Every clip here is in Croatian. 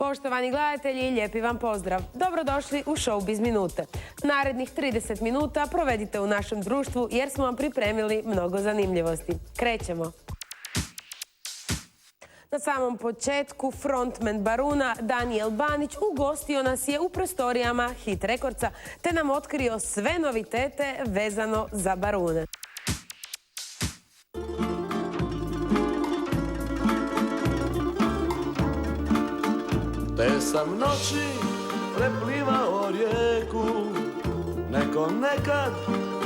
Poštovani gledatelji, lijepi vam pozdrav. Dobrodošli u Showbiz minute. Narednih 30 minuta provedite u našem društvu jer smo vam pripremili mnogo zanimljivosti. Krećemo. Na samom početku frontman Baruna Daniel Banić ugostio nas je u prostorijama Hit Recordsa te nam otkrio sve novitete vezano za Barune. Te sam noći preplivao rijeku, neko nekad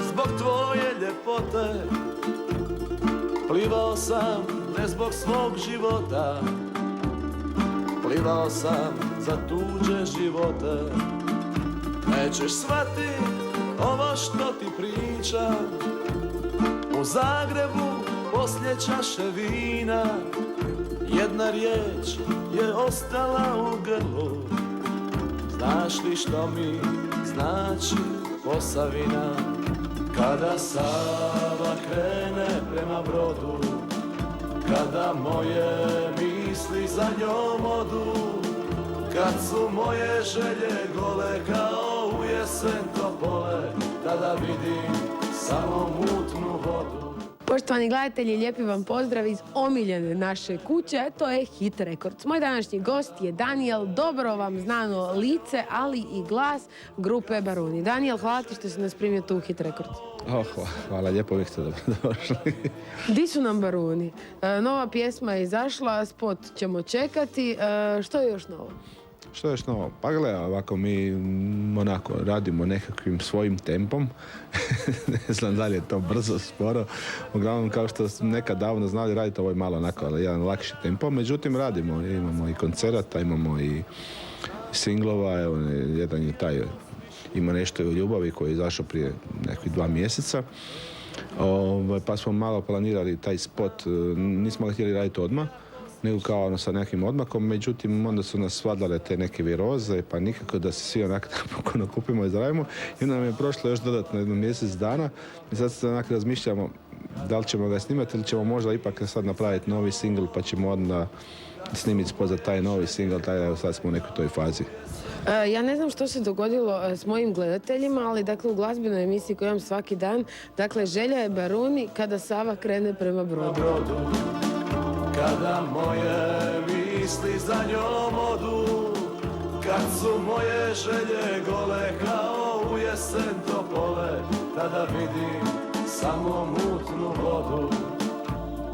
zbog tvoje ljepote. Plivao sam ne zbog svog života, plivao sam za tuđe živote. Nećeš shvatit ovo što ti pričam, u Zagrebu poslije čaše vina jedna riječ je ostala u grlu. Znaš li što mi znači Posavina? Kada Sava krene prema brodu, kada moje misli za njom odu, kad su moje želje gole kao u jesen topole, tada vidim samo mutnu vodu. Poštovani gledatelji, lijepi vam pozdrav iz omiljene naše kuće, to je Hit Records. Moj današnji gost je Daniel, dobro vam znano lice, ali i glas grupe Baruni. Daniel, hvala ti što si nas primio tu u Hit Records. Hvala, lijepo uvijek ste dobrodošli. Di su nam Baruni? Nova pjesma je izašla, spot ćemo čekati. Što je još novo? Što je još novo? Pa gledaj, ovako mi onako radimo nekakvim svojim tempom. Ne znam da li je to brzo, sporo. Uglavnom, kao što smo nekad davno znali raditi, ovo je malo onako, ali jedan lakši tempo. Međutim, radimo. Imamo i koncerata, imamo i singlova. Evo, jedan je taj, ima nešto u ljubavi koji je izašao prije nekih 2 mjeseca. Pa smo malo planirali taj spot. Nismo ga htjeli raditi odmah, nego kao sa nekim odmakom, međutim onda su nas svladale te neke viroze, pa nikako da se svi onako nakupimo i zdravimo. I onda nam je prošlo još dodatno 1 mjesec dana i sad se onako razmišljamo da li ćemo ga snimati ili ćemo možda ipak sad napraviti novi singl pa ćemo onda snimiti spot za taj novi singl, sad smo u nekoj toj fazi. Ja ne znam što se dogodilo s mojim gledateljima, ali dakle u glazbenoj emisiji koju imam svaki dan, dakle želja je Baruni kada Sava krene prema brodu. Kada moje misli za njom odu, kad su moje želje gole kao u jesen topole, tada vidim samo mutnu vodu.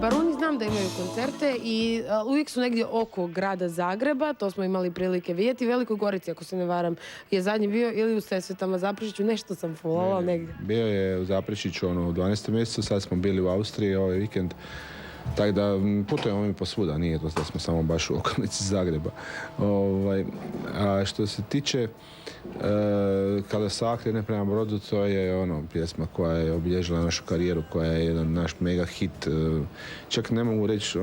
Baruni znam da imaju koncerte i uvijek su negdje oko grada Zagreba, to smo imali prilike vidjeti. Velikoj Gorici, ako se ne varam, je zadnji bio ili u Sesvetama, Zaprešiću, nešto sam folala negdje. Bio je u Zaprešiću u 12. mjesecu, sad smo bili u Austriji ovaj vikend. Tako da putujemo mi posvuda, nije to da smo samo baš u okolici Zagreba. A što se tiče kada Sava krene prema brodu, to je pjesma koja je obilježila našu karijeru, koja je jedan naš mega hit. Čak ne mogu reći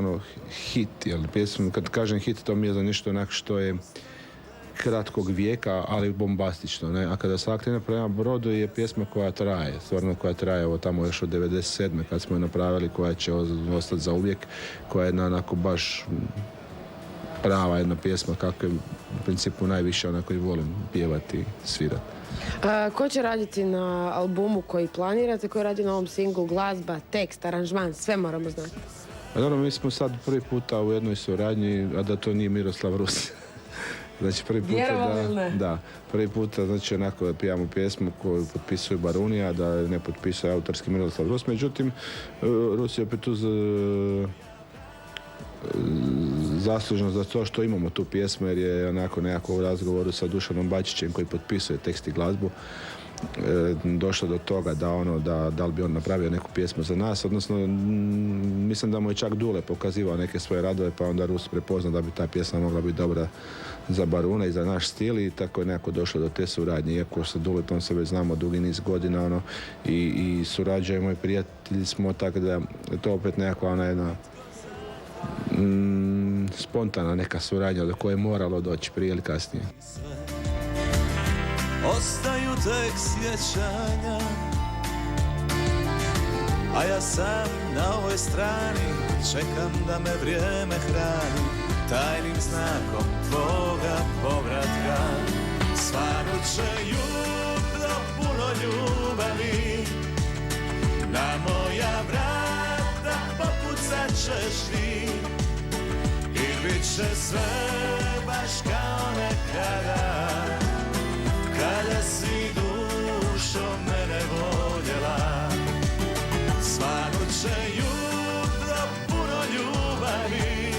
hit, jer pjesma, kad kažem hit, to mi je za nešto onak što je kratkog vijeka, ali bombastično, ne? A kada Sava krene prema brodu je pjesma koja traje, stvarno koja traje, ovo tamo još od 97. kad smo je napravili, koja će ostati za uvijek, koja je jedna onako baš prava jedna pjesma kako je u principu najviše onako i volim pjevati i svirati. Ko će raditi na albumu koji planirate, ko radi na ovom singlu, glazba, tekst, aranžman, sve moramo znati? Dobro, mi smo sad prvi puta u jednoj suradnji, a da to nije Miroslav Rus. Znači prvi puta znači onako pijamo pjesmu koju potpisuje Baruni, a da ne potpisuje autorski Miroslav Rus. Međutim, Rus je opet uz zaslužno za to što imamo tu pjesmu, jer je onako nekako u razgovoru sa Dušanom Bačićem koji potpisuje tekst i glazbu došlo do toga da li bi on napravio neku pjesmu za nas, odnosno mislim da mu je čak Dule pokazivao neke svoje radove, pa onda Rus prepoznao da bi ta pjesma mogla biti dobra za Baruna i za naš stil i tako je nekako došlo do te suradnje, iako sa Duletom se već znamo dugi niz godina i surađujemo i prijatelji smo, tako da je to opet nekakva jedna spontana neka suradnja do koje je moralo doći prije ili kasnije. Ostaju tek sjećanja, a ja sam na ovoj strani čekam da me vrijeme hrani. tajnim znakom tvoga povratka. Svanut će jutro puno ljubavi, na moja vrata pokucat ćeš ti i bit će sve baš kao nekada, kada si dušo mene voljela. Svanut će jutro puno ljubavi,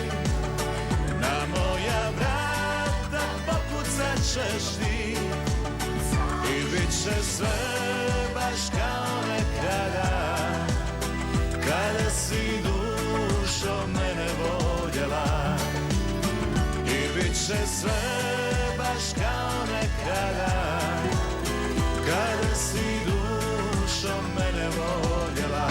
na moja vrata pokucat ćeš ti i bit će sve baš kao nekada, kada si dušo mene voljela. I bit će sve baš kao nekada, kada si dušo mene voljela.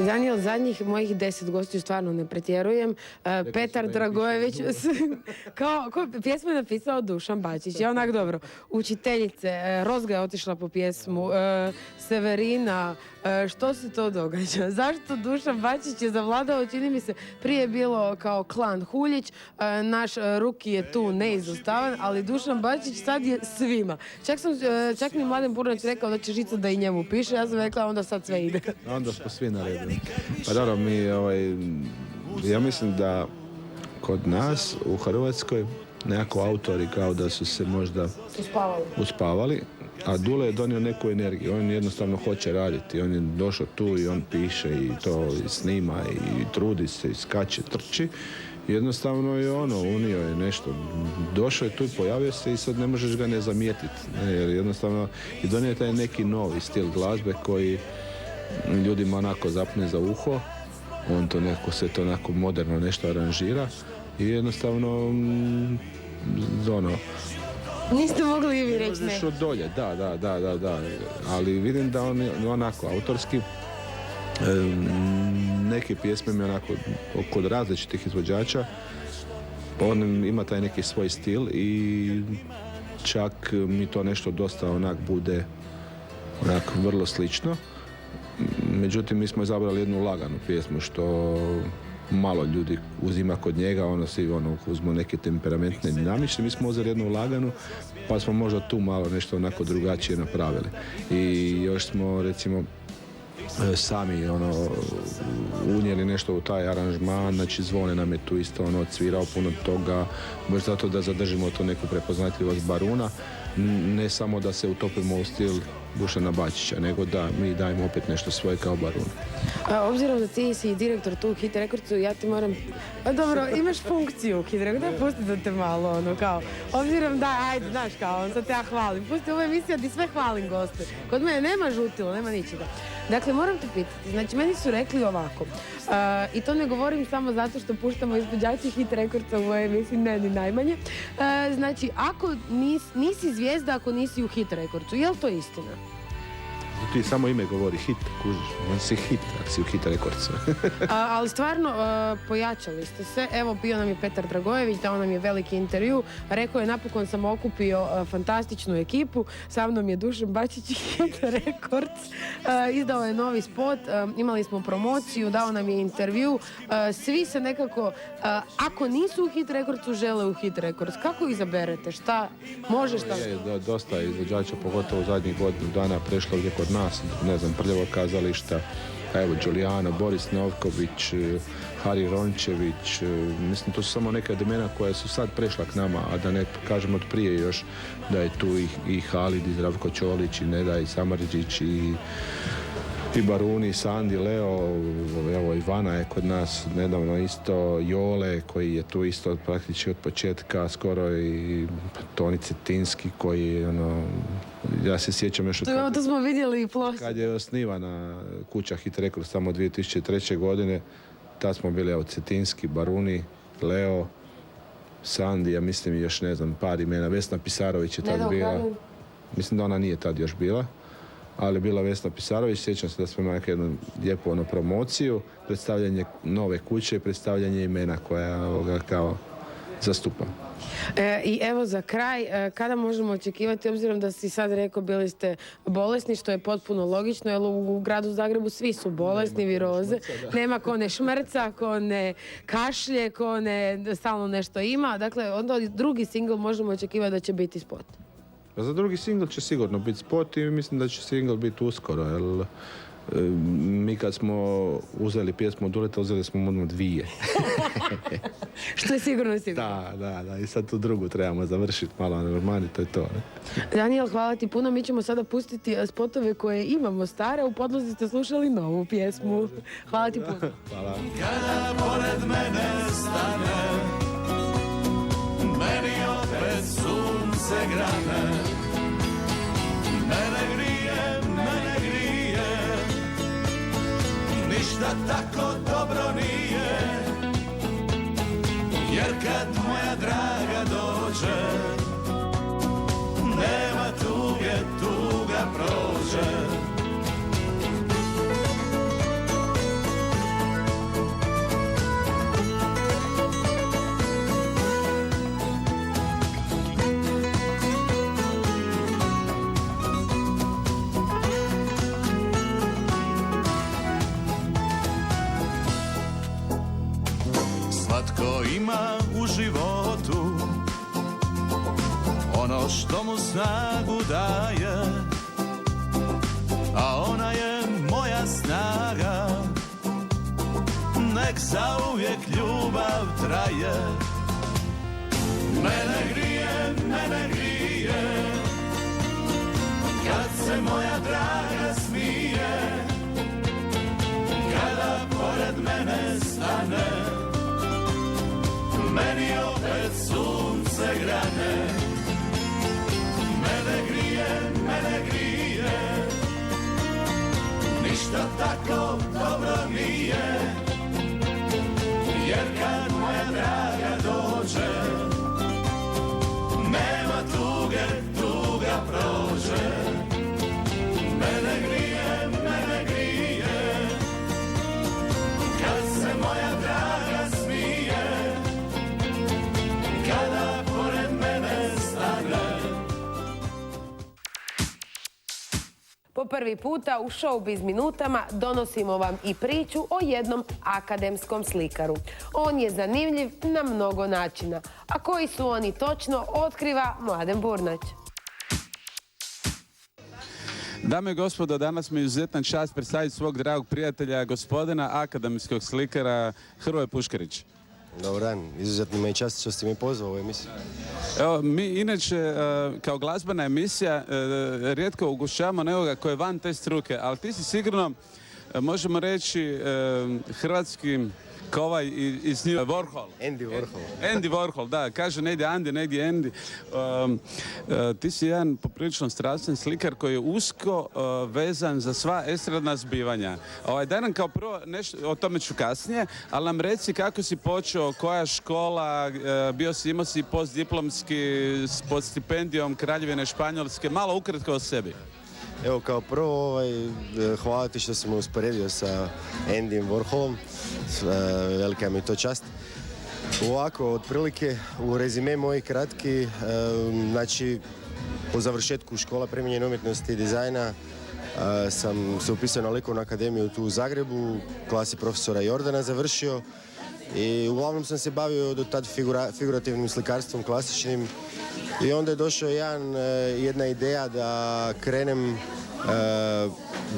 Daniel, zadnjih mojih 10 gostiju stvarno ne pretjerujem. Petar Dragojević, pjesmu je napisao Dušan Bačić, je onak dobro. Učiteljice, Rozga je otišla po pjesmu, Severina, što se to događa? Zašto Dušan Bačić je zavladao, čini mi se, prije je bilo kao klan Huljić, naš Ruki je tu neizostavan, ali Dušan Bačić sad je svima. Čak mi Mladen Purnač rekao da će Žica da i njemu piše, ja sam rekla onda sad sve ide. Onda smo svi na redu. Pa dobro, ja mislim da kod nas u Hrvatskoj nekako autori kao da su se možda uspavali, a Dule je donio neku energiju. On jednostavno hoće raditi. On je došao tu i on piše i to i snima i trudi se i skače, trči. Jednostavno je unio je nešto. Došao je tu i pojavio se i sad ne možeš ga ne zamijetiti. Jer jednostavno i donio je taj neki novi stil glazbe koji ljudima onako zapne za uho. On to nekako se to onako moderno nešto aranžira i jednostavno Niste mogli i vi reći ne. Od dolje, da. Ali vidim da on je onako autorski. Neke pjesme mi onako kod različitih izvođača on ima taj neki svoj stil i čak mi to nešto dosta onak bude onak vrlo slično. Međutim, mi smo izabrali jednu laganu pjesmu što malo ljudi uzima kod njega, svi uzmu neke temperamentne dinamične. Mi smo uzeli jednu laganu, pa smo možda tu malo nešto onako drugačije napravili. I još smo recimo sami unijeli nešto u taj aranžman, znači Zvone nam je tu isto odsvirao puno toga, baš zato da zadržimo tu neku prepoznatljivost baruna, ne samo da se utopimo u stil Dušana Bačića, nego da mi dajemo opet nešto svoje kao barun. Obzirom da ti si direktor tu u Hit Recordsu, ja ti moram... Dobro, imaš funkciju u Hit Recordsu, pusti da te malo, obzirom da, ajde, znaš kao, sad te ja hvalim. Pusti, ovo emisija di sve hvalim goste. Kod mene nema žutilo, nema ničega. Dakle, moram te pitati, znači, meni su rekli ovako, i to ne govorim samo zato što puštamo izvođači Hit Recordsa u ovoj emisiji, ne ni najmanje. Znači, ako nisi zvijezda, ako nisi u Hit Recordsu, je li to istina? Ti samo ime govori hit, kužiš, on si hit, ako si u Hit Recordsu. Ali stvarno, pojačali ste se. Evo, bio nam je Petar Dragojević, dao nam je veliki intervju. Rekao je, napokon sam okupio fantastičnu ekipu. Sa mnom je Dušan Bačić i Hit Records. Izdao je novi spot, imali smo promociju, dao nam je intervju. Svi se nekako, ako nisu u Hit Recordsu, žele u Hit Records. Kako izaberete? Šta može, šta? Dosta izvođača, pogotovo u zadnjih godinu dana, prešlo gdje kod nas, ne znam, Prljavo kazališta, evo Đulijano, Boris Novković, Hari Rončević, mislim to su samo neka imena koja su sad prešla k nama, a da ne kažemo od prije još da je tu i Halid, i Zdravko Čolić, i Neda, i Samardžić, i Baruni, i Sandi, Leo, evo Ivana je kod nas nedavno isto, Jole koji je tu isto praktički od početka skoro, i Toni Cetinski koji ja se sjećam još to smo vidjeli i ploče. Kad je osnivana kuća Hit Records samo 2003. godine, tad smo bili evo Cetinski, Baruni, Leo, Sandi, ja mislim još ne znam par imena, Vesna Pisarović je tad bila, mislim da ona nije tad još bila, ali bila Vesna Pisarović, sjećam se da smo imali jednu lijepu promociju, predstavljanje nove kuće i predstavljanje imena koja kao zastupam. I evo za kraj, kada možemo očekivati, obzirom da si sad rekao bili ste bolesni, što je potpuno logično, jer u gradu Zagrebu svi su bolesni, viroze. Nema ko ne šmrca, ko ne kašlje, ko ne stalno nešto ima. Dakle, onda drugi singl možemo očekivati da će biti spot. Za drugi singl će sigurno biti spot i mislim da će singl biti uskoro, jer mi kad smo uzeli pjesmu od Duleta, uzeli smo odmah 2. Što je sigurno. Da, i sad tu drugu trebamo završiti malo normalni, to je to. Ne? Daniel, hvala ti puno, mi ćemo sada pustiti spotove koje imamo stare, u podlozi ste slušali novu pjesmu. Hvala ti puno. Hvala. Kada pored mene stane, meni opet sunce grane, mene grije, ništa tako dobro nije, jer kad moja draga dođe, nema tuge, tuga prođe. Svatko ima u životu ono što mu snagu daje, a ona je moja snaga, nek zauvijek ljubav traje. Mene grije, kad se moja draga smije, kada pored mene stane, meni opet sunce grane. Mene grije, ništa tako dobro nije, jer kad moja draga dođe, nema tuge, tuga prođe. Mene grije, kad se moja draga smije, kada pored mene stane. Po prvi puta u Showbiz minutama donosimo vam i priču o jednom akademskom slikaru. On je zanimljiv na mnogo načina. A koji su oni točno, otkriva Mladen Burnać. Dame i gospodo, danas mi je izuzetna čast predstaviti svog dragog prijatelja, gospodina akademskog slikara Hrvoje Puškarić. Dobar dan, izuzetno me i čast što ste mi pozvao u ovu emisiju. Evo, mi inače kao glazbena emisija rijetko ugošćavamo nekoga koji je van te struke, ali ti si sigurno, možemo reći, hrvatski kovaj iz New Warhol. Andy Warhol, da, kaže negdje Andy, negdje Andy. Ti si jedan poprilično strastven slikar koji je usko vezan za sva estradna zbivanja. Daj nam kao prvo, nešto, o tome ću kasnije, ali nam reci kako si počeo, koja škola, imao si postdiplomski pod stipendijom Kraljevine Španjolske, malo ukratko o sebi. Evo, kao prvo, hvala ti što si me usporedio sa Andym Warholom, velika mi je to čast. Ovako, otprilike, u rezime moji kratki, znači, po završetku škola primijenjene umjetnosti i dizajna sam se upisao na likovnu akademiju tu u Zagrebu, klasi profesora Jordana završio i uglavnom sam se bavio do tad figurativnim slikarstvom, klasičnim. I onda je došao jedna ideja da krenem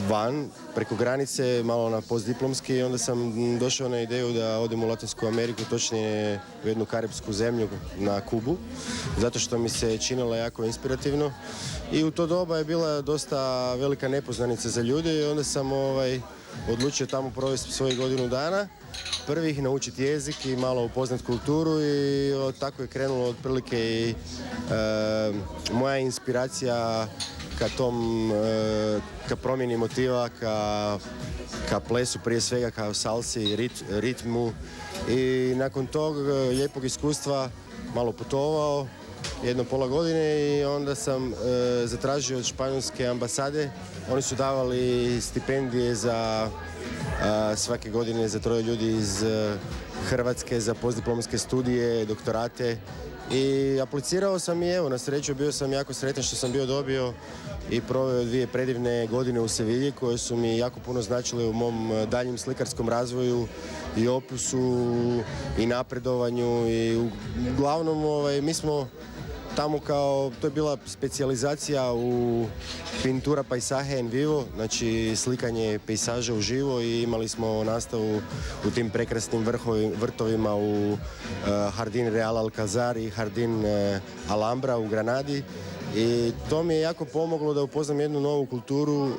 van, preko granice, malo na postdiplomski, i onda sam došao na ideju da odem u Latinsku Ameriku, točnije u jednu karipsku zemlju, na Kubu, zato što mi se činilo jako inspirativno. I u to doba je bila dosta velika nepoznanica za ljude i onda sam odlučio tamo provesti svojih godinu dana. Prvih naučiti jezik i malo upoznat kulturu i tako je krenulo otprilike i moja inspiracija ka promjeni motiva, ka plesu prije svega, kao salsi, ritmu. I nakon tog lijepog iskustva malo putovao, 1,5 godine, i onda sam zatražio od španjolske ambasade. Oni su davali stipendije za svake godine za 3 ljudi iz Hrvatske za postdiplomske studije, doktorate. I aplicirao sam i evo, na sreću bio sam jako sretan što sam bio dobio i proveo 2 predivne godine u Sevilji koje su mi jako puno značile u mom daljem slikarskom razvoju i opusu i napredovanju i uglavnom mi smo tamo kao, to je bila specijalizacija u pintura paisaje en vivo, znači slikanje pejsaža uživo i imali smo nastavu u tim prekrasnim vrtovima u Jardín Real Alcázar i Jardín Alhambra u Granadi. I to mi je jako pomoglo da upoznam jednu novu kulturu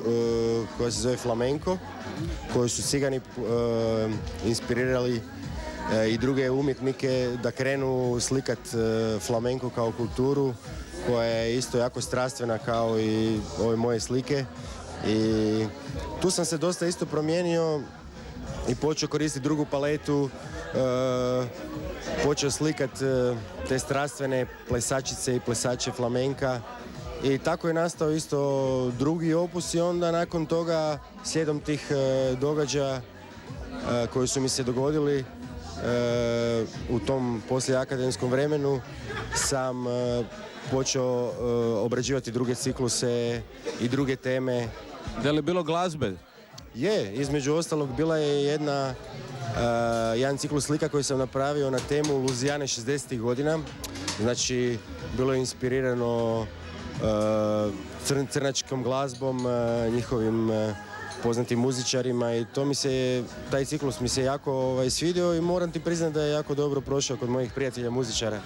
koja se zove flamenco, koju su cigani inspirirali i druge umjetnike da krenu slikat flamenco kao kulturu koja je isto jako strastvena kao i ove moje slike. I tu sam se dosta isto promijenio i počeo koristiti drugu paletu, počeo slikat te strastvene plesačice i plesače flamenka i tako je nastao isto drugi opus i onda nakon toga slijedom tih događaja koji su mi se dogodili u tom poslijeakademskom vremenu sam počeo obrađivati druge cikluse i druge teme. Da li je bilo glazbe? Je, između ostalog bila je jedan ciklus slika koji sam napravio na temu Luzijane 60. godina. Znači, bilo je inspirirano crnačkom glazbom, njihovim poznatim muzičarima i taj ciklus mi se jako svidio i moram ti priznati da je jako dobro prošao kod mojih prijatelja muzičara.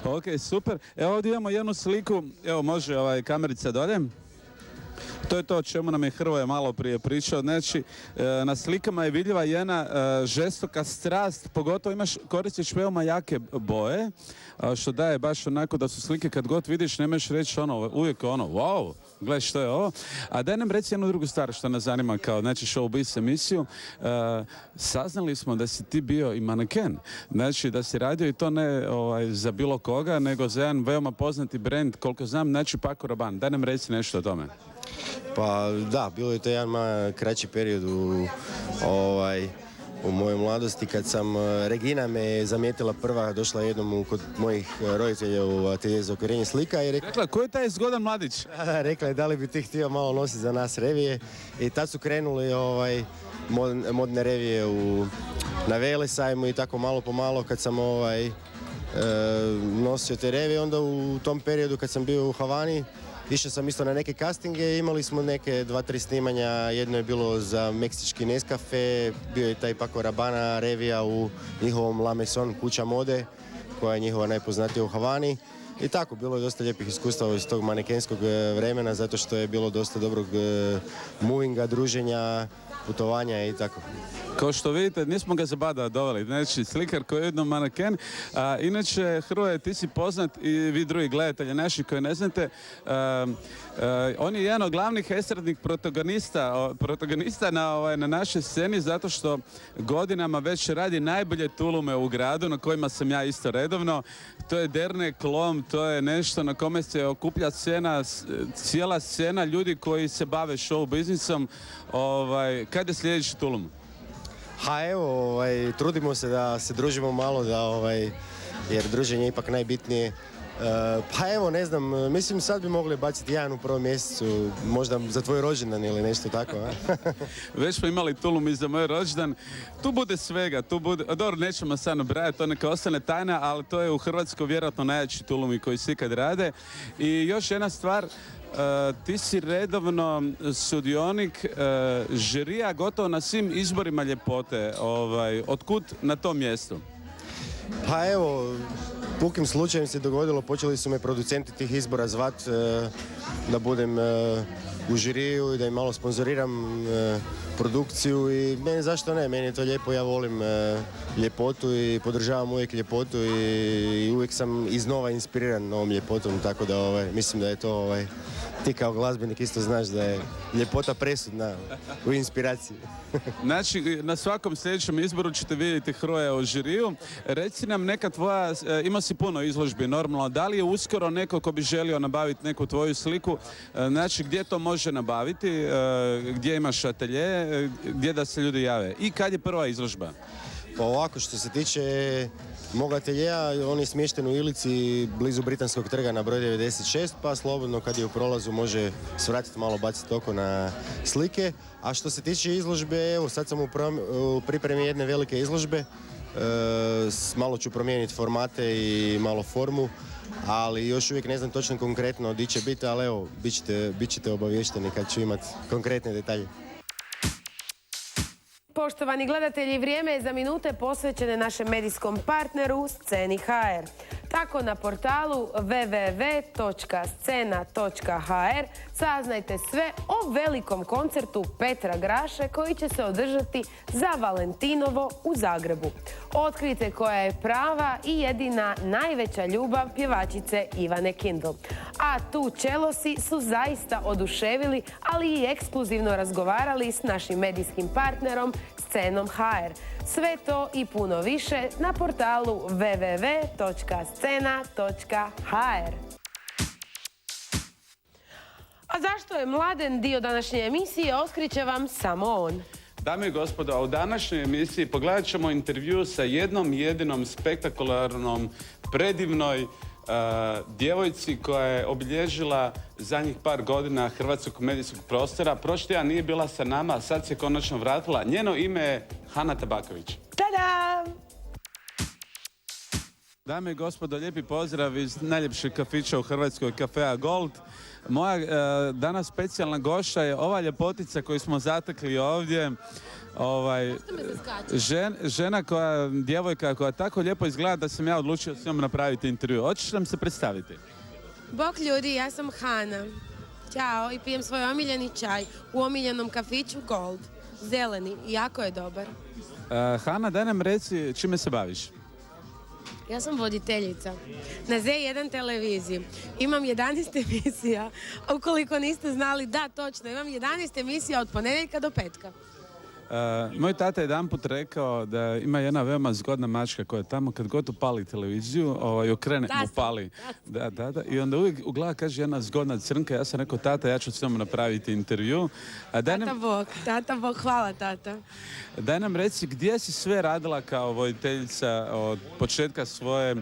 Ok, super. Evo ovdje imamo jednu sliku, evo može kamerica dolje. To je to o čemu nam je Hrvoje malo prije pričao. Znači, na slikama je vidljiva jedna žestoka strast, pogotovo koristiš veoma jake boje, što daje baš onako da su slike kad god vidiš ne možeš reći uvijek wow, gledaj što je ovo. A daj nam reci jednu drugu stvar što nas zanima kao showbiz emisiju. Saznali smo da si ti bio i maneken. Znači da si radio i to ne za bilo koga, nego za jedan veoma poznati brand, koliko znam, znači Paco Rabanne. Daj nam reci nešto o tome. Pa da, bilo je to jedan kraći period u mojoj mladosti kad sam, Regina me zamijetila prva, došla jednom kod mojih roditelja u atelje za okvirenje slika i rekla, ko je taj zgodan mladić? Rekla je da li bi ti htio malo nositi za nas revije i tad su krenuli modne revije na Velesajmu i tako malo po malo kad sam nosio te revije, onda u tom periodu kad sam bio u Havani išao sam isto na neke castinge, imali smo neke 2-3 snimanja, jedno je bilo za meksički Nescafe, bio je taj Paco Rabanne revija u njihovom La Maison, kuća mode, koja je njihova najpoznatija u Havani. I tako, bilo je dosta lijepih iskustava iz tog manekenskog vremena, zato što je bilo dosta dobrog movinga, druženja, putovanja i tako. Kao što vidite, nismo ga zabada doveli, znači slikar koji je jedno maneken. Inače, Hrvoje, ti si poznat i vi drugi gledatelji naši koji ne znate, on je jedan od glavnih estradnih protagonista na našoj sceni zato što godinama već radi najbolje tulume u gradu na kojima sam ja isto redovno. To je Derne Klom, to je nešto na kome se okuplja cijela scena ljudi koji se bave show biznisom. Kad je sljedeći tulum? Ha evo, trudimo se da se družimo malo, jer druženje je ipak najbitnije. Pa evo, ne znam, mislim sad bi mogli baciti jedan u prvom mjesecu, možda za tvoj rođendan ili nešto tako. Već smo imali tulum i za moj rođendan. Tu bude svega, dobro, nećemo sad nabrajati, to neka ostane tajna, ali to je u Hrvatskoj vjerojatno najjači tulumi koji svi kad rade. I još jedna stvar, ti si redovno sudionik žirija gotovo na svim izborima ljepote. Otkud na tom mjestu? Pa evo, pukim slučajem se dogodilo, počeli su me producenti tih izbora zvat da budem u žiriju i da im malo sponzoriram produkciju i meni zašto ne, meni je to lijepo, ja volim ljepotu i podržavam uvijek ljepotu i uvijek sam iznova inspiriran novom ljepotom, tako da mislim da je to ti kao glazbenik isto znaš da je ljepota presudna u inspiraciji. Znači, na svakom sljedećem izboru ćete vidjeti Hrvoja u žiriju. Reci nam neka tvoja, ima si puno izložbi normalno, da li je uskoro neko ko bi želio nabaviti neku tvoju sliku, znači gdje to može nabaviti, gdje imaš atelje, gdje da se ljudi jave i kad je prva izložba? Pa ovako, što se tiče mog ateljeja, on je smješten u Ilici blizu Britanskog trga na broj 96, pa slobodno kad je u prolazu može svratiti malo, baciti oko na slike. A što se tiče izložbe, evo sad sam u pripremi jedne velike izložbe, malo ću promijeniti formate i malo formu, ali još uvijek ne znam točno konkretno di će biti, ali evo, bit ćete obavješteni kad ću imati konkretne detalje. Poštovani gledatelji, vrijeme je za minute posvećene našem medijskom partneru Sceni HR. Tako na portalu www.scena.hr saznajte sve o velikom koncertu Petra Graše koji će se održati za Valentinovo u Zagrebu. Otkrijte koja je prava i jedina najveća ljubav pjevačice Ivane Kindl. A tu čelosi su zaista oduševili, ali i ekskluzivno razgovarali s našim medijskim partnerom Scenom HR. Sve to i puno više na portalu www.scena.hr. A zašto je Mladen dio današnje emisije, otkriće vam samo on. Dame i gospodo, a u današnjoj emisiji pogledat ćemo intervju sa jednom jedinom spektakularnom, predivnoj djevojci koja je obilježila zadnjih par godina hrvatskog medijskog prostora. Prošli tjedan nije bila sa nama, a sad se konačno vratila. Njeno ime je Hana Tabaković. Tada! Dame i gospodo, lijepi pozdrav iz najljepšeg kafića u Hrvatskoj, Cafea Gold. Moja danas specijalna gošća je ova ljepotica koju smo zatekli ovdje. Žena djevojka koja tako lijepo izgleda da sam ja odlučio s njom napraviti intervju. Hoćeš nam se predstaviti? Bok ljudi, ja sam Hana. Ćao, i pijem svoj omiljeni čaj u omiljenom kafiću Gold. Zeleni, jako je dobar. Hana, daj nam reci čime se baviš? Ja sam voditeljica na Z1 televiziji. Imam 11 emisija. Ukoliko niste znali, da, točno, imam 11 emisija od ponedjeljka do petka. Moj tata je jedanput rekao da ima jedna veoma zgodna mačka koja tamo kad god upali televiziju, okrene mu pali. Da. I onda uvijek u glavi kaže jedna zgodna crnka. Ja sam rekao, tata, ja ću s njom napraviti intervju. Tata Bog, hvala tata. Daj nam reci, gdje si sve radila kao voditeljica od početka svoje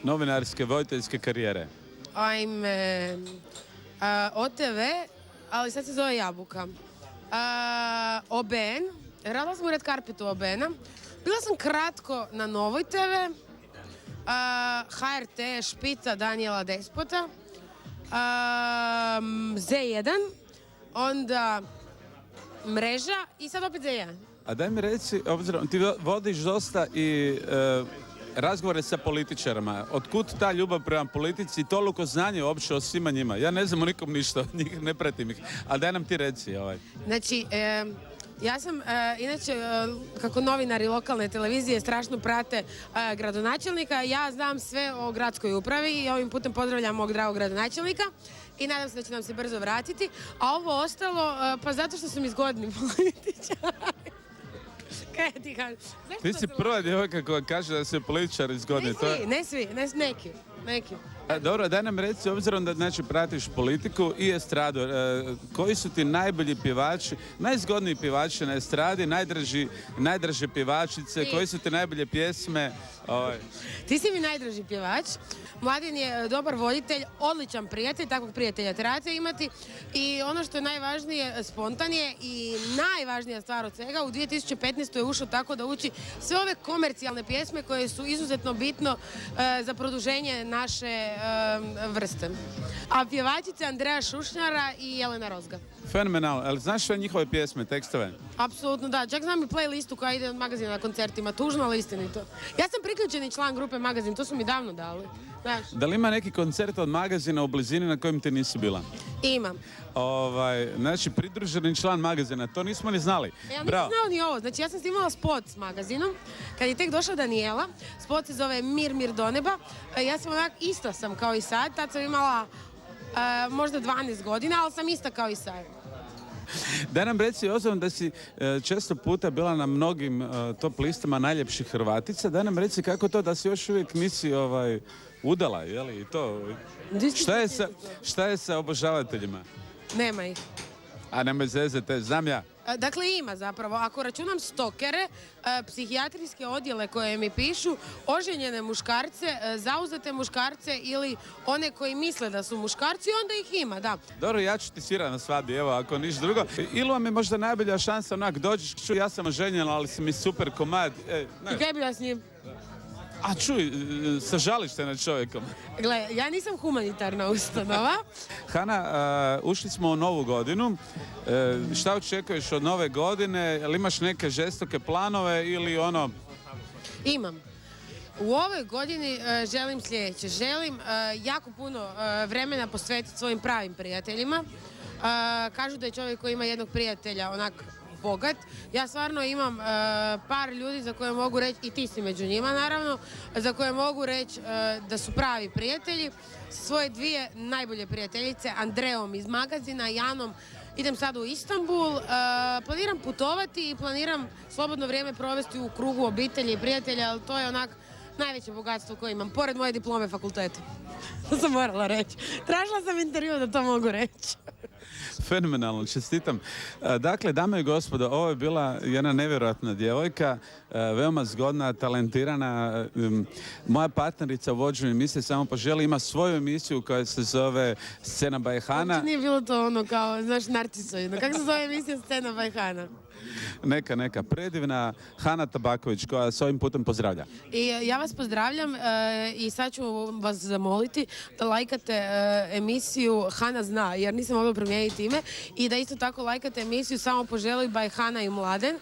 novinarske voditeljske karijere? OTV, ali sad se zove Jabuka. OBN, radila sam u Red Carpetu OBN-a, bila sam kratko na Novoj TV, HRT, Špica, Danijela Despota, Z1, onda Mreža i sad opet Z1. A daj mi reci, obzirom, ti vodiš dosta i razgovore sa političarima. Otkud ta ljubav prema politici i toliko znanje uopće o svima njima? Ja ne znam o nikom ništa, njih ne pratim ih. Ali daj nam ti reci. Znači, ja sam, inače, kako novinari lokalne televizije strašno prate gradonačelnika, ja znam sve o gradskoj upravi i ovim putem pozdravljam mog dragog gradonačelnika i nadam se da će nam se brzo vratiti. A ovo ostalo, pa zato što su mi zgodni političari. Ti si prva djevojka koja kaže da se političari zgodni. Ne svi, neki. Dobro, daj nam reci, obzirom da znači pratiš politiku i estradu, koji su ti najbolji pjevači, najzgodniji pjevači na estradi, najdraže pjevačice, koji su ti najbolje pjesme? Ti si mi najdraži pjevač. Mladen je dobar voditelj, odličan prijatelj, takvog prijatelja trebate imati. I ono što je najvažnije, spontan je i najvažnija stvar od svega, u 2015. je ušao tako da uči sve ove komercijalne pjesme koje su izuzetno bitno za produženje naše vrste. A pjevačice Andreja Šušnjara i Jelena Rozga. Fenomenalno. Ali znaš sve njihove pjesme, tekstove? Apsolutno da. Čak znam i playlistu koja ide od Magazina na koncertima. Tužno, ali istinito. Ja sam priključeni član grupe Magazin, to su mi davno dali. Znaš? Da li ima neki koncert od Magazina u blizini na kojem ti nisi bila? Imam. Znači, pridruženi član Magazina, to nismo ni znali. Ja nisam znala ni ovo. Znači, ja sam snimala spot s Magazinom. Kad je tek došla Danijela, spot se zove Mir do neba. Ja sam onak, ista sam kao i sad. Tad sam imala možda 12 godina, ali sam ista kao i sad. Da nam reci, ozbirom da si često puta bila na mnogim top listama najljepših Hrvatica, da nam reci kako to da si još uvijek nisi udala, jeli, i to? Šta je sa obožavateljima? Nema ih. A nemoj zezati, znam ja. Dakle, ima zapravo. Ako računam stokere, psihijatrijske odjele koje mi pišu, oženjene muškarce, zauzete muškarce ili one koji misle da su muškarci, onda ih ima, da. Dobro, ja ću ti svirati na svadbi, evo, ako niš drugo. Ili vam je možda najbolja šansa, onak, dođeš, čuj, ja sam oženjena, ali si mi super komad. I kaj bi ja s njim? A čuj, sažališ te na čovjekom. Gle, ja nisam humanitarna ustanova. Hana, ušli smo u novu godinu. Šta očekuješ od nove godine? Jel imaš neke žestoke planove ili ono... Imam. U ovoj godini želim sljedeće. Želim jako puno vremena posvetiti svojim pravim prijateljima. Kažu da je čovjek koji ima jednog prijatelja onak bogat. Ja stvarno imam par ljudi za koje mogu reći, i ti si među njima naravno, za koje mogu reći da su pravi prijatelji. Svoje dvije najbolje prijateljice, Andreom iz magazina, Janom, idem sad u Istanbul. Planiram putovati i planiram slobodno vrijeme provesti u krugu obitelji i prijatelja, ali to je onak najveće bogatstvo koje imam, pored moje diplome fakulteta. To sam morala reći. Tražila sam intervju da to mogu reći. Fenomenalno, čestitam. Dakle, dame i gospodo, ovo je bila jedna nevjerojatna djevojka, veoma zgodna, talentirana. Moja partnerica u vođenju emisije Samo poželi ima svoju emisiju koja se zove Scena by Hana. Uopće nije bilo to ono kao, znaš, narcisoidno. Kako se zove emisija Scena by Hana? Neka predivna Hana Tabaković koja s ovim putem pozdravlja. I ja vas pozdravljam i sad ću vas zamoliti da lajkate emisiju Hana zna, jer nisam mogla promijeniti ime, i da isto tako lajkate emisiju Samo poželi by Hana i Mladen,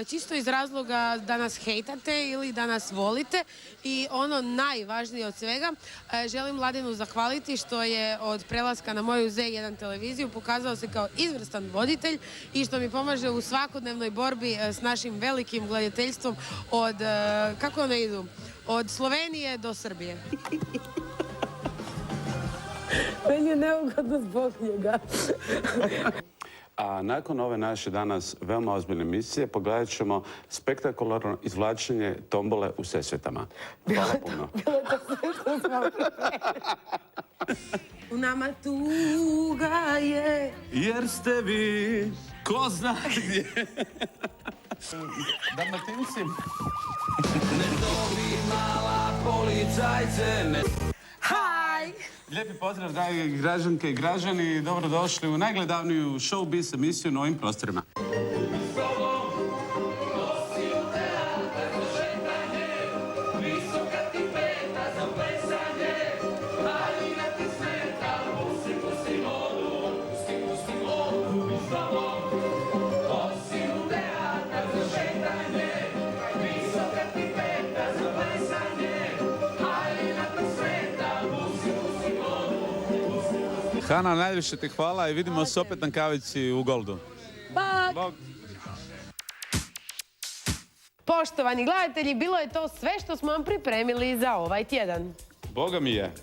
čisto iz razloga da nas hejtate ili da nas volite. I ono najvažnije od svega, želim Mladenu zahvaliti što je od prelaska na moju Z1 televiziju pokazao se kao izvrstan voditelj i što mi pomaže u svakodnevnoj borbi s našim velikim gledateljstvom od, kako one idu, od Slovenije do Srbije. Meni je neugodno zbog njega. A nakon ove naše danas veoma ozbiljne emisije pogledat ćemo spektakularno izvlačenje tombole u Sesvetama. Hvala puno. U nama tuga je. Jer ste vi, ko zna gdje. Dalmatinci. Ne dobi mala policajce, ne... Haj! Lijepi pozdrav, dragi građanke i građani. Dobrodošli u najgledavniju showbiz emisiju na ovim prostorima. Hana, najviše ti hvala i vidimo se opet na kavici u Goldu. Bog! Poštovani gledatelji, bilo je to sve što smo vam pripremili za ovaj tjedan. Boga mi je.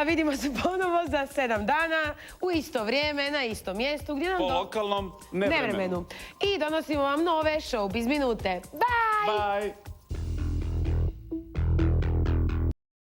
Vidimo se ponovo za 7 dana, u isto vrijeme, na istom mjestu, gdje nam Po lokalnom nevremenu. I donosimo vam nove showbiz minute. Bye! Bye!